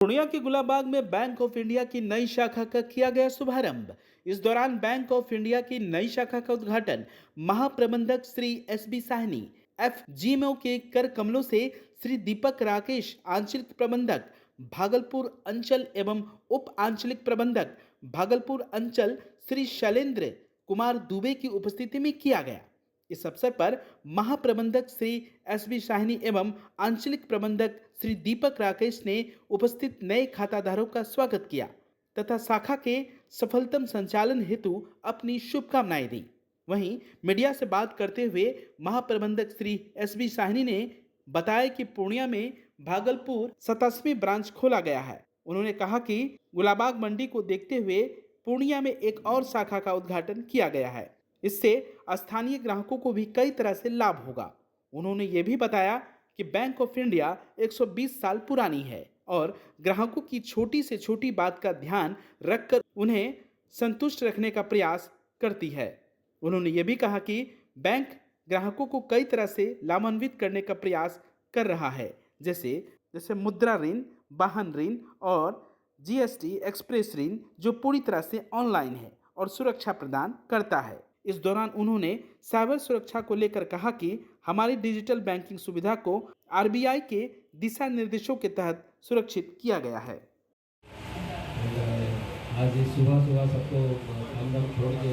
पूर्णिया के गुलाबबाग में bank of India की नई शाखा का किया गया शुभारंभ। इस दौरान बैंक ऑफ इंडिया की नई शाखा का उद्घाटन महाप्रबंधक श्री एसबी साहनी, एफजीएमओ के कर कमलों से श्री दीपक राकेश, आंचलिक प्रबंधक भागलपुर अंचल एवं उप आंचलिक प्रबंधक भागलपुर अंचल श्री शैलेंद्र कुमार दुबे की उपस्थिति में किया गया। इस अवसर पर महाप्रबंधक श्री एसबी साहनी एवं आंचलिक प्रबंधक श्री दीपक राकेश ने उपस्थित नए खाताधारकों का स्वागत किया तथा शाखा के सफलतम संचालन हेतु अपनी शुभकामनाएं दी। वहीं मीडिया से बात करते हुए महाप्रबंधक श्री एसबी साहनी ने बताया कि पूर्णिया में भागलपुर 27वीं ब्रांच खोला गया है। उन्होंने कहा कि गुलाबबाग मंडी को देखते हुए पूर्णिया में एक और शाखा का उद्घाटन किया गया है। इससे स्थानीय ग्राहकों को भी कई तरह से लाभ होगा। उन्होंने ये भी बताया कि बैंक ऑफ इंडिया 120 साल पुरानी है और ग्राहकों की छोटी से छोटी बात का ध्यान रखकर उन्हें संतुष्ट रखने का प्रयास करती है। उन्होंने ये भी कहा कि बैंक ग्राहकों को कई तरह से लाभान्वित करने का प्रयास कर रहा है, जैसे मुद्रा ऋण, वाहन ऋण और जीएसटी एक्सप्रेस ऋण, जो पूरी तरह से ऑनलाइन है और सुरक्षा प्रदान करता है। इस दौरान उन्होंने साइबर सुरक्षा को लेकर कहा कि हमारी डिजिटल बैंकिंग सुविधा को आरबीआई के दिशा निर्देशों के तहत सुरक्षित किया गया है। आज सुबह सुबह सबको काम धाम छोड़ के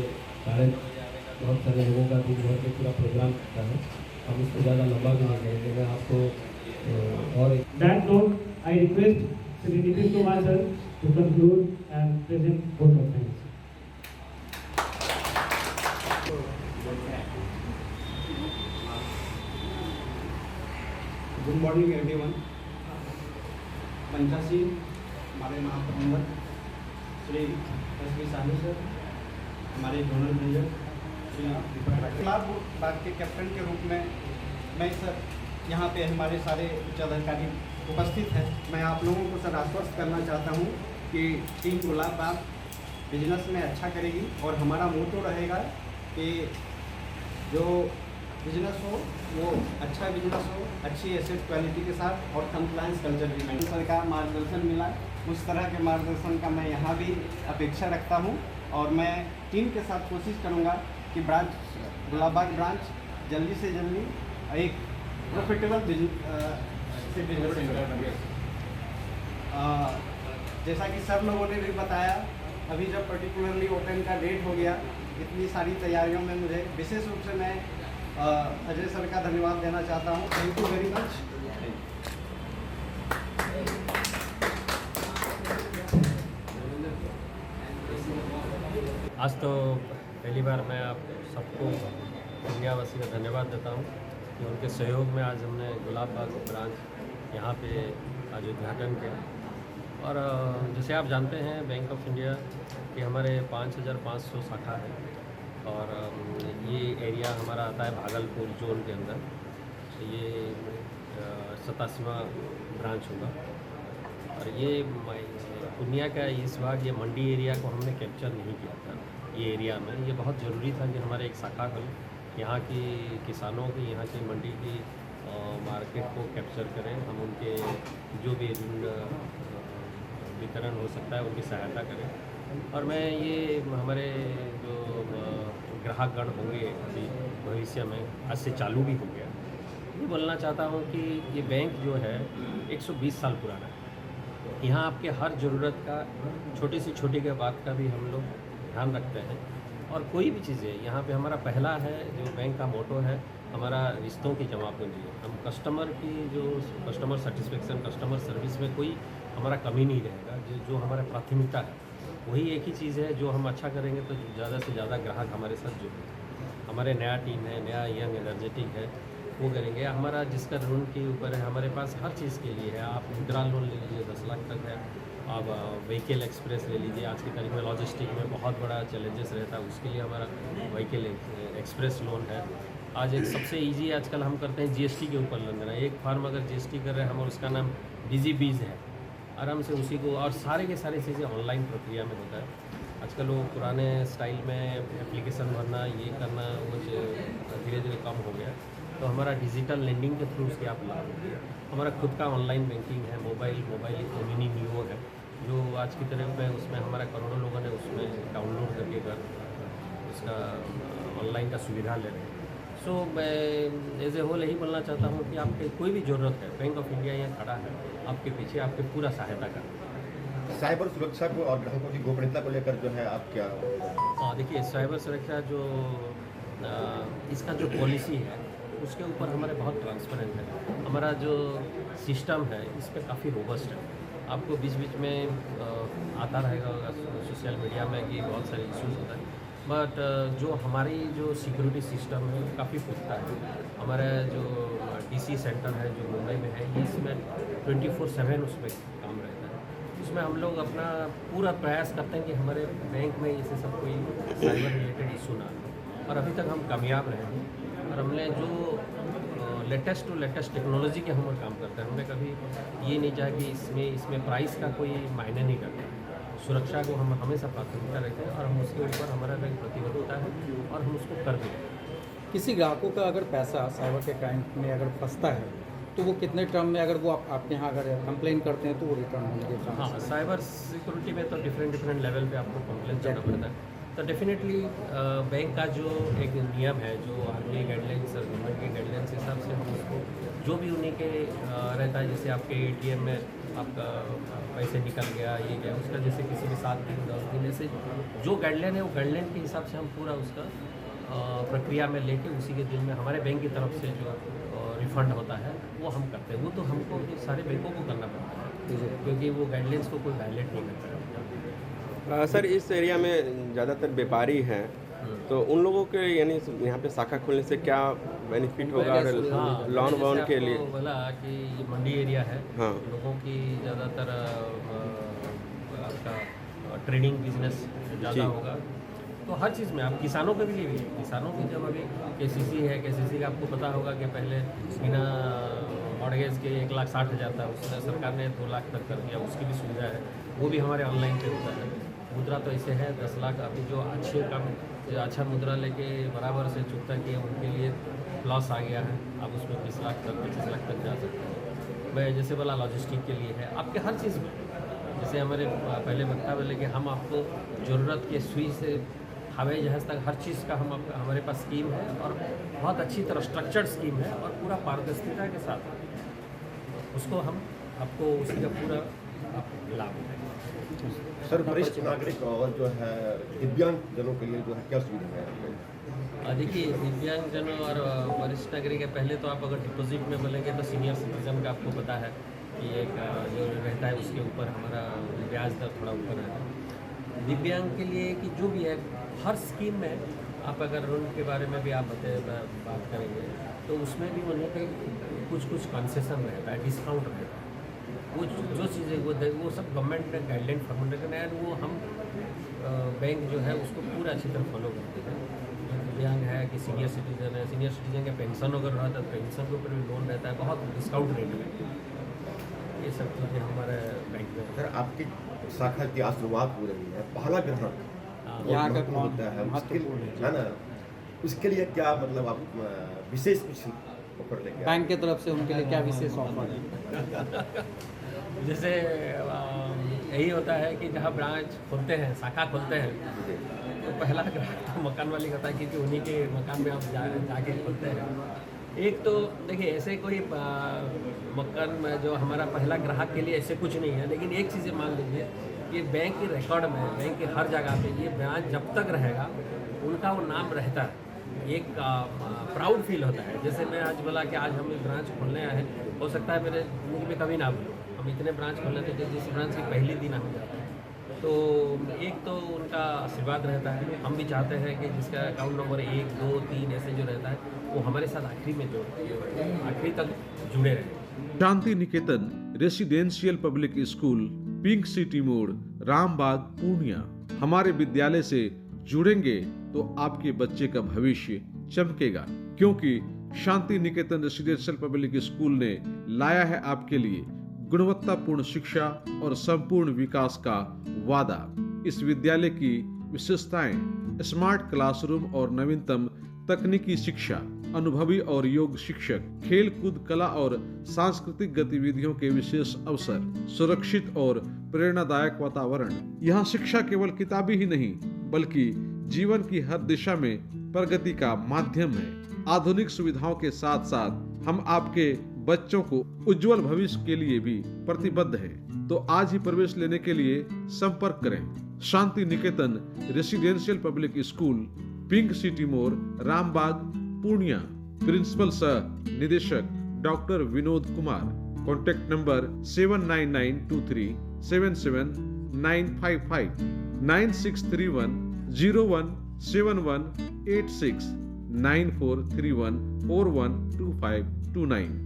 बहुत सारे लोगों का दिन भर के पूरा प्रोग्राम करता है। हम इसको ज़्यादा लंबा भी नहीं करेंगे। मैं आपको और that note I request Shri Nitish Kumar sir to conclude and present both of thanks. Good morning everyone. पंचासी हमारे महाप्रबंधक श्री एसबी साहनी सर, हमारे जोनल मैनेजर श्री गुलाबबाग के कैप्टन के रूप में मैं सर यहाँ पे हमारे सारे उच्च अधिकारी उपस्थित हैं। मैं आप लोगों को सर आश्वस्त करना चाहता हूँ कि टीम गुलाबबाग बिजनेस में अच्छा करेगी और हमारा मोटो रहेगा कि जो बिजनेस हो वो अच्छा बिजनेस हो, अच्छी एसेट क्वालिटी के साथ और कंप्लायंस कल्चर भी मेंटेन। सर का मार्गदर्शन मिला, उस तरह के मार्गदर्शन का मैं यहाँ भी अपेक्षा रखता हूँ और मैं टीम के साथ कोशिश करूँगा कि गुलाबबाग ब्रांच जल्दी से जल्दी एक प्रॉफिटेबल बिजनेस बने। जैसा कि सब लोगों ने भी बताया, अभी जब पर्टिकुलरली ओपन का डेट हो गया, इतनी सारी तैयारियों में मुझे विशेष रूप से मैं अजय सर का धन्यवाद देना चाहता हूँ। Thank you very much. आज तो पहली बार मैं आप सबको दुनियावासी का धन्यवाद देता हूँ कि उनके सहयोग में आज हमने गुलाबबाग ब्रांच यहाँ पे आज उद्घाटन किया। और जैसे आप जानते हैं बैंक ऑफ इंडिया की हमारे 5500 शाखा है और ये एरिया हमारा आता है भागलपुर जोन के अंदर। ये 87वां ब्रांच होगा और ये पूर्णिया का इस बार ये मंडी एरिया को हमने कैप्चर नहीं किया था। ये एरिया में ये बहुत ज़रूरी था कि हमारे एक शाखा खुले, यहाँ की किसानों की, यहाँ की मंडी की मार्केट को कैप्चर करें। हम उनके जो भी ऋण वितरण हो सकता है उनकी सहायता करें। और मैं ये हमारे जो ग्राहकगण होंगे अभी भविष्य में, आज से चालू भी हो गया, ये बोलना चाहता हूँ कि ये बैंक जो है 120 साल पुराना है। यहाँ आपके हर ज़रूरत का, छोटी से छोटी के बात का भी हम लोग ध्यान रखते हैं। और कोई भी चीज़ें यहाँ पे हमारा पहला है जो बैंक का मोटो है, हमारा रिश्तों की जमा पूंजी है। हम कस्टमर की जो कस्टमर सेटिस्फेक्शन, कस्टमर सर्विस में कोई हमारा कमी नहीं रहेगा। जो हमारा प्राथमिकता है वही एक ही चीज़ है, जो हम अच्छा करेंगे तो ज़्यादा से ज़्यादा ग्राहक हमारे साथ जुड़ेंगे। हमारे नया टीम है, नया यंग एनर्जेटिक है, वो करेंगे। हमारा जिसका ऋण के ऊपर है, हमारे पास हर चीज़ के लिए है। आप मुद्रा लोन ले लीजिए 10 लाख तक है। आप व्हीकल एक्सप्रेस ले लीजिए। आज की तारीख में लॉजिस्टिक में बहुत बड़ा चैलेंजेस रहता है, उसके लिए हमारा व्हीकल एक्सप्रेस लोन है। आज एक सबसे ईजी आजकल हम करते हैं जीएसटी के ऊपर लोन देना। एक फार्म अगर जीएसटी कर रहे हैं हम और उसका नाम डिजीबीज है, आराम से उसी को, और सारे के सारे चीज़ें ऑनलाइन प्रक्रिया में होता है। आजकल वो पुराने स्टाइल में एप्लीकेशन भरना, ये करना, वो धीरे धीरे कम हो गया। तो हमारा डिजिटल लेंडिंग के थ्रू उसके आप लाभ होंगे। हमारा खुद का ऑनलाइन बैंकिंग है, मोबाइल मिनी नियो है। आज की तारीख में उसमें हमारा करोड़ों लोगों ने उसमें डाउनलोड करके कर उसका ऑनलाइन का सुविधा ले रहे हैं। सो मैं एज ए होल यही बोलना चाहता हूँ कि आपके कोई भी ज़रूरत है, बैंक ऑफ इंडिया यहाँ खड़ा है आपके पीछे, आपके पूरा सहायता कर। साइबर सुरक्षा को और ग्राहकों की गोपनीयता को लेकर जो है आप क्या? हाँ देखिए, साइबर सुरक्षा जो इसका जो पॉलिसी है उसके ऊपर हमारे बहुत ट्रांसपेरेंट है। हमारा जो सिस्टम है इस पर काफ़ी रोबस्ट है। आपको बीच बीच में आता रहेगा सोशल मीडिया में कि बहुत सारे इश्यूज होता है, बट जो हमारी जो सिक्योरिटी सिस्टम है काफ़ी पुख्ता है। हमारा जो DC सेंटर है जो मुंबई में है, ये इसमें 24/7 उसमें काम रहता है। उसमें हम लोग अपना पूरा प्रयास करते हैं कि हमारे बैंक में इसे सब कोई साइबर रिलेटेड इशू ना हो, और अभी तक हम कामयाब रहे हैं। और हमने जो लेटेस्ट टू लेटेस्ट टेक्नोलॉजी के हम काम करते हैं, हमने कभी ये नहीं चाहा कि इसमें प्राइस का कोई मायने नहीं करता। सुरक्षा को हम हमेशा प्राथमिकता रखते हैं और हम उसके ऊपर हमारा बैंक प्रतिबद्धता है और हम उसको कर भी रहे हैं। किसी ग्राहकों का अगर पैसा साइबर के क्राइम में अगर फंसता है तो वो कितने टर्म में, अगर वो आपके यहाँ अगर कंप्लेन करते हैं तो वो रिटर्न होने के चांस? हाँ, साइबर सिक्योरिटी में तो डिफरेंट लेवल पे आपको कंप्लेन करना पड़ता है। तो डेफिनेटली बैंक का जो एक नियम है, जो RBI गाइडलाइंस और गवर्नमेंट के गाइडलाइंस के हिसाब से हम उसको जो भी उन्हीं के रहता है, जैसे आपके ATM में आपका पैसे निकल गया, ये गया, उसका जैसे किसी में 7 दिन 10 दिन ऐसे जो गाइडलाइन है वो गाइडलाइन के हिसाब से हम पूरा उसका प्रक्रिया में लेके उसी के दिन में हमारे बैंक की तरफ से जो रिफंड होता है वो हम करते हैं। वो तो हमको सारे बैंकों को करना पड़ता है क्योंकि वो गाइडलाइंस को कोई वायलेट नहीं करता। सर, इस एरिया में ज़्यादातर व्यापारी हैं, तो उन लोगों के यानी यहाँ पे शाखा खोलने से क्या बेनिफिट होगा और लोन वोन के लिए? बोला कि ये मंडी एरिया है, हाँ, लोगों की ज़्यादातर आपका ट्रेडिंग बिजनेस ज़्यादा होगा, तो हर चीज़ में आप किसानों के लिए भी, किसानों की जब अभी KCC है, KCC का आपको पता होगा कि पहले बिना मॉर्गेज के 1,60,000 था, उसने सरकार ने 2 लाख तक कर दिया, उसकी भी सुविधा है, वो भी हमारे ऑनलाइन पे होता है। मुद्रा तो ऐसे है 10 लाख, अभी जो अच्छे काम जो अच्छा मुद्रा लेके बराबर से चुकता किया उनके लिए प्लस आ गया है, आप उसमें 20 लाख तक 25 लाख तक जा सकते हैं। मैं जैसे बोला लॉजिस्टिक के लिए है, आपके हर चीज़ में, जैसे हमारे पहले वक्ता बोले कि हम आपको ज़रूरत के सुई से हवाई जहाज़ तक हर चीज़ का हमारे पास स्कीम है और बहुत अच्छी तरह स्ट्रक्चर्ड स्कीम है और पूरा पारदर्शिता के साथ उसको हम आपको उसी का पूरा लाभ है। सर, वरिष्ठ नागरिक और जो है दिव्यांग जनों के लिए जो है क्या सुविधा है? देखिए, दिव्यांग जनों और वरिष्ठ नागरिक के पहले तो आप अगर डिपॉजिट में बोलेंगे तो सीनियर सिटीजन का आपको पता है कि एक जो रहता है उसके ऊपर हमारा ब्याज दर थोड़ा ऊपर रहता है। दिव्यांग के लिए कि जो भी है हर स्कीम में आप अगर ऋण के बारे में भी आप बात करेंगे तो उसमें भी उन्हें पे कुछ कंसेशन रहता है, डिस्काउंट रहता है। वो जो चीज़ें वो सब गवर्नमेंट ने गाइडलाइन फॉर्मुलेट है, वो हम बैंक जो है उसको पूरा अच्छी तरह फॉलो करते हैं। जो दिव्यांग है कि सीनियर सिटीजन है, सीनियर सिटीजन का पेंशन अगर रहता है तो पेंशन के ऊपर भी लोन रहता है, बहुत डिस्काउंट रेट में। ये सब चीज़ें हमारे बैंक में। सर, आपकी शाखा की आज शुरुआत हो रही है, पहला ग्राहक यहाँ का महत्वपूर्ण होता है, मुश्किल है ना, उसके लिए क्या मतलब आप विशेष कुछ ऑफर लेके आए? बैंक की तरफ से उनके लिए क्या विशेष ऑफर है? जैसे यही होता है कि जहाँ ब्रांच खोलते हैं, शाखा खोलते हैं, तो पहला ग्राहक तो मकान वाली होता है क्योंकि उन्हीं के मकान में आप जाके खोलते हैं। एक तो देखिए ऐसे कोई मकान में जो हमारा पहला ग्राहक के लिए ऐसे कुछ नहीं है, लेकिन एक चीज़ें मान लीजिए कि बैंक के रिकॉर्ड में, बैंक के हर जगह पे ये ब्रांच जब तक रहेगा उनका वो नाम रहता है, एक प्राउड फील होता है। जैसे मैं आज बोला कि आज हम एक ब्रांच खोलने आए हैं, हो सकता है मेरे ज़िंदगी में कभी ना भूलूँ, हम इतने ब्रांच खोलने थे जिस ब्रांच की पहली दिन हम जाते हैं, तो एक तो उनका आशीर्वाद रहता है। हम भी चाहते हैं कि जिसका अकाउंट नंबर 1, 2, 3 ऐसे जो रहता है वो हमारे साथ आखिरी में जो आखिरी तक जुड़े रहे। Shanti Niketan residential public school, pink city मोड़, रामबाग, पूर्णिया। हमारे विद्यालय से जुड़ेंगे तो आपके बच्चे का भविष्य चमकेगा, क्योंकि शांति निकेतन रेसिडेंशियल पब्लिक स्कूल ने लाया है आपके लिए गुणवत्तापूर्ण शिक्षा और संपूर्ण विकास का वादा। इस विद्यालय की विशेषताएं स्मार्ट क्लासरूम और नवीनतम तकनीकी शिक्षा, अनुभवी और योग शिक्षक, खेल कूद, कला और सांस्कृतिक गतिविधियों के विशेष अवसर, सुरक्षित और प्रेरणादायक वातावरण। यहाँ शिक्षा केवल किताबी ही नहीं बल्कि जीवन की हर दिशा में प्रगति का माध्यम है। आधुनिक सुविधाओं के साथ साथ हम आपके बच्चों को उज्जवल भविष्य के लिए भी प्रतिबद्ध हैं। तो आज ही प्रवेश लेने के लिए संपर्क करें। Shanti Niketan residential public school, pink city मोड़, रामबाग, पूर्णिया। प्रिंसिपल सह निदेशक doctor Vinod Kumar. Contact number 7992377955 9631017186 9431412529।